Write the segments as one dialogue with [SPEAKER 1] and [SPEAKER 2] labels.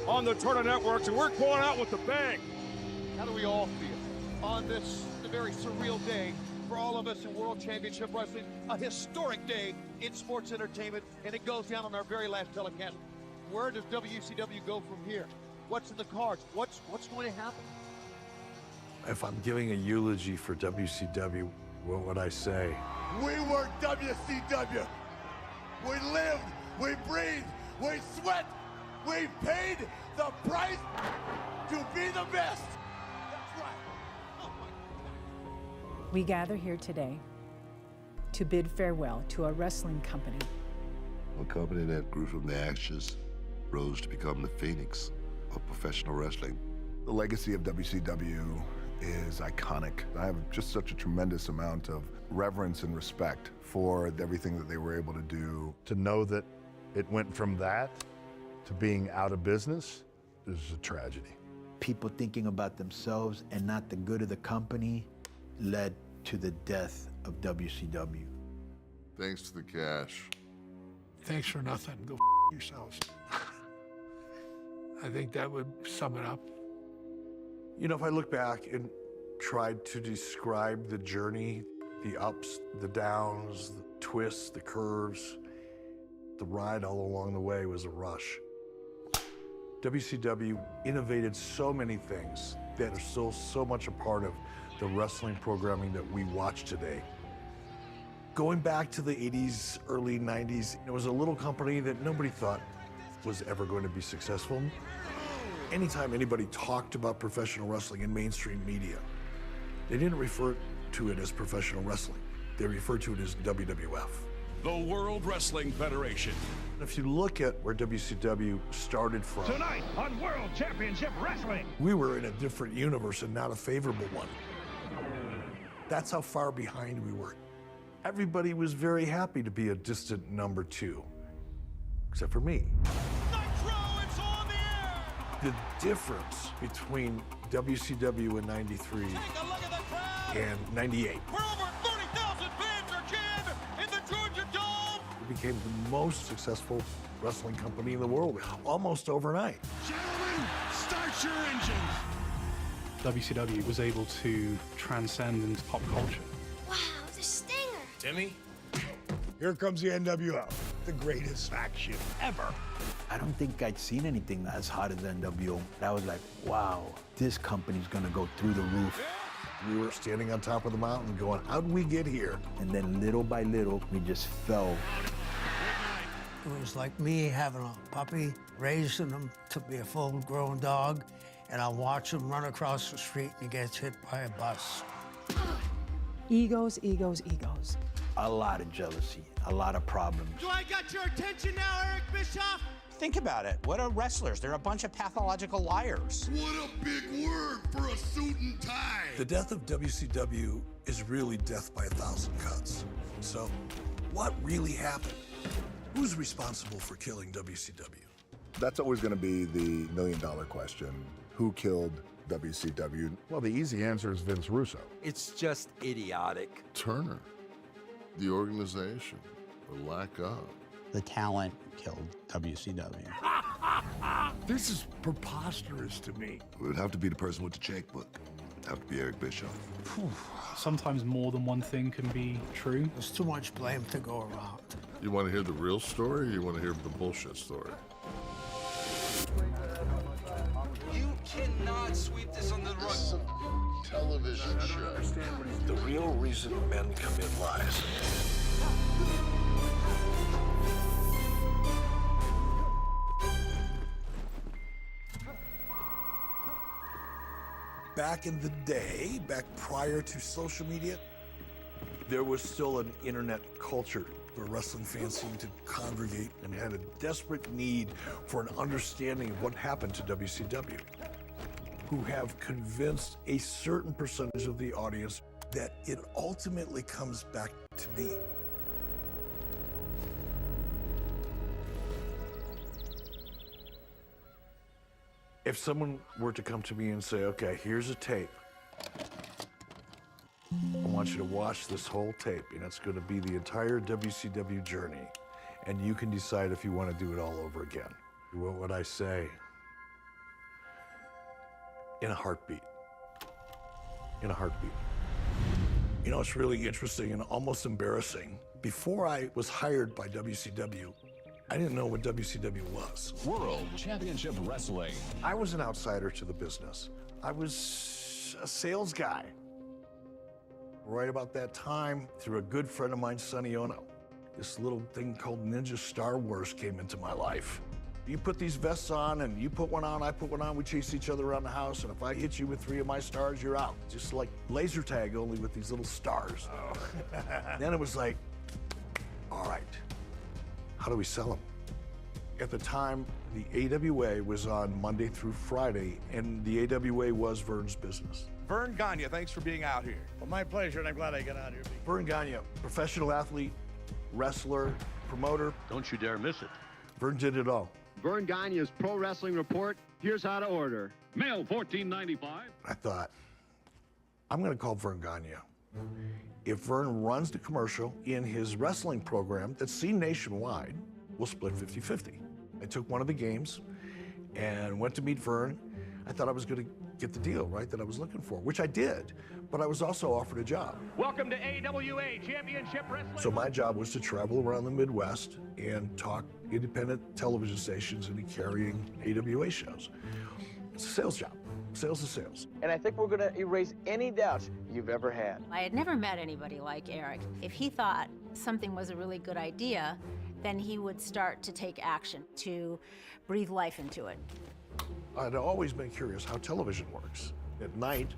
[SPEAKER 1] on the Turner Networks, and we're going out with the bang.
[SPEAKER 2] How do we all feel on this very surreal day for all of us in World Championship Wrestling? A historic day in sports entertainment, and it goes down on our very last telecast. Where does WCW go from here? What's in the cards? What's going to happen?
[SPEAKER 3] If I'm giving a eulogy for WCW, what would I say?
[SPEAKER 4] We were WCW. We lived, we breathed, we sweat, we paid the price to be the best. That's right. Oh my God.
[SPEAKER 5] We gather here today to bid farewell to a wrestling company.
[SPEAKER 6] A company that grew from the ashes rose to become the phoenix of professional wrestling.
[SPEAKER 7] The legacy of WCW is iconic. I have just such a tremendous amount of reverence and respect for everything that they were able to do.
[SPEAKER 3] To know that it went from that to being out of business is a tragedy.
[SPEAKER 8] People thinking about themselves and not the good of the company led to the death of WCW.
[SPEAKER 6] Thanks to the cash.
[SPEAKER 9] Thanks for nothing. Go yourselves. I think that would sum it up.
[SPEAKER 3] You know, if I look back and tried to describe the journey, the ups, the downs, the twists, the curves, the ride all along the way was a rush. WCW innovated so many things that are still so much a part of the wrestling programming that we watch today. Going back to the 80s, early 90s, it was a little company that nobody thought was ever going to be successful. Anytime anybody talked about professional wrestling in mainstream media, they didn't refer to it as professional wrestling. They referred to it as WWF.
[SPEAKER 1] The World Wrestling Federation.
[SPEAKER 3] If you look at where WCW started from,
[SPEAKER 1] Tonight on World Championship Wrestling.
[SPEAKER 3] we were in a different universe and not a favorable one. That's how far behind we were. Everybody was very happy to be a distant number two, except for me. The difference between WCW in 93 and 98.
[SPEAKER 2] Where over 30,000 fans are jammed in the Georgia Dome.
[SPEAKER 3] It became the most successful wrestling company in the world, almost overnight.
[SPEAKER 1] Gentlemen, start your engines.
[SPEAKER 10] WCW was able to transcend into pop culture.
[SPEAKER 11] Wow, the Stinger.
[SPEAKER 1] Timmy?
[SPEAKER 4] Here comes the NWO, the greatest faction ever.
[SPEAKER 8] I don't think I'd seen anything as hot as NWO. I was like, wow, this company's gonna go through the roof.
[SPEAKER 3] We were standing on top of the mountain going, how'd we get here?
[SPEAKER 8] And then little by little, we just fell.
[SPEAKER 9] It was like me having a puppy, raising him to be a full-grown dog, and I watch him run across the street and he gets hit by a bus.
[SPEAKER 5] Egos, egos, egos.
[SPEAKER 8] A lot of jealousy, a lot of problems.
[SPEAKER 2] Do I got your attention now, Eric Bischoff?
[SPEAKER 12] Think about it. What are wrestlers? They're a bunch of pathological liars.
[SPEAKER 4] What a big word for a suit and tie.
[SPEAKER 3] The death of WCW is really death by 1,000 cuts. So, what really happened? Who's responsible for killing WCW?
[SPEAKER 7] That's always going to be the million-dollar question. Who killed WCW?
[SPEAKER 3] Well, the easy answer is Vince Russo.
[SPEAKER 13] It's just idiotic.
[SPEAKER 6] Turner. The organization. The lack of.
[SPEAKER 12] The talent killed WCW.
[SPEAKER 9] This is preposterous to me.
[SPEAKER 6] It would have to be the person with the checkbook. It would have to be Eric Bischoff.
[SPEAKER 10] Sometimes more than one thing can be true.
[SPEAKER 9] There's too much blame to go around.
[SPEAKER 6] You want to hear the real story or you want to hear the bullshit story?
[SPEAKER 13] You cannot sweep this under the rug.
[SPEAKER 6] Television show.
[SPEAKER 3] The real reason men commit lies. Back in the day, back prior to social media, there was still an internet culture where wrestling fans seemed to congregate and had a desperate need for an understanding of what happened to WCW, who have convinced a certain percentage of the audience that it ultimately comes back to me. If someone were to come to me and say, okay, here's a tape. I want you to watch this whole tape, and it's going to be the entire WCW journey, and you can decide if you want to do it all over again. What would I say? in a heartbeat. In a heartbeat. You know, it's really interesting and almost embarrassing. Before I was hired by WCW, I didn't know what WCW was.
[SPEAKER 1] World Championship Wrestling.
[SPEAKER 3] I was an outsider to the business. I was a sales guy. Right about that time, through a good friend of mine, Sonny Ono, this little thing called Ninja Star Wars came into my life. You put these vests on, and you put one on, I put one on, we chase each other around the house, and if I hit you with 3 of my stars, you're out. Just like laser tag, only with these little stars. Oh. Then it was like, all right, how do we sell them? At the time, the AWA was on Monday through Friday, and the AWA was Vern's business.
[SPEAKER 11] Vern Gagne, thanks for being out here.
[SPEAKER 14] Well, my pleasure, and I'm glad I got out here.
[SPEAKER 3] Vern Gagne, professional athlete, wrestler, promoter.
[SPEAKER 15] Don't you dare miss it.
[SPEAKER 3] Vern did it all.
[SPEAKER 16] Vern Gagne's Pro Wrestling Report. Here's how to order.
[SPEAKER 15] Mail $14.95.
[SPEAKER 3] I thought, I'm going to call Vern Gagne. If Vern runs the commercial in his wrestling program that's seen nationwide, we'll split 50-50. I took one of the games and went to meet Vern. I thought I was going to get the deal, right, that I was looking for, which I did, but I was also offered a job.
[SPEAKER 17] Welcome to AWA Championship Wrestling.
[SPEAKER 3] So my job was to travel around the Midwest and talk independent television stations into carrying AWA shows. It's a sales job. Sales is sales.
[SPEAKER 18] And I think we're going to erase any doubt you've ever had.
[SPEAKER 19] I had never met anybody like Eric. If he thought something was a really good idea, then he would start to take action, to breathe life into it.
[SPEAKER 3] I'd always been curious how television works. At night,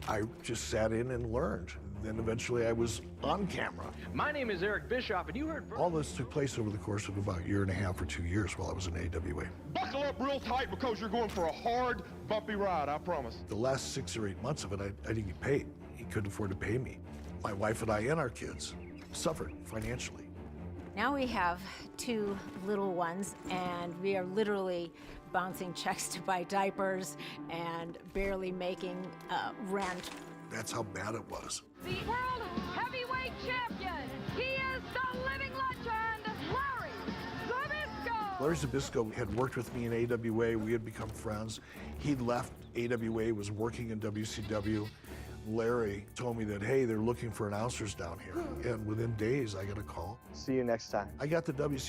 [SPEAKER 3] I just sat in and learned. Then eventually I was on camera.
[SPEAKER 17] My name is Eric Bischoff, and you heard...
[SPEAKER 3] All this took place over the course of about 1.5 or 2 years while I was in AWA.
[SPEAKER 11] Buckle up real tight because you're going for a hard, bumpy ride, I promise.
[SPEAKER 3] The last 6 or 8 months of it, I didn't get paid. He couldn't afford to pay me. My wife and I and our kids suffered financially.
[SPEAKER 19] Now we have 2 little ones, and we are literally bouncing checks to buy diapers and barely making rent.
[SPEAKER 3] That's how bad it was.
[SPEAKER 20] The World Heavyweight Champion, he is the living legend, Larry Zbyszko.
[SPEAKER 3] Larry Zbyszko had worked with me in AWA. We had become friends. He'd left AWA, was working in WCW. Larry told me that, hey, they're looking for announcers down here. And within days, I got a call.
[SPEAKER 18] See you next time.
[SPEAKER 3] I got the WCW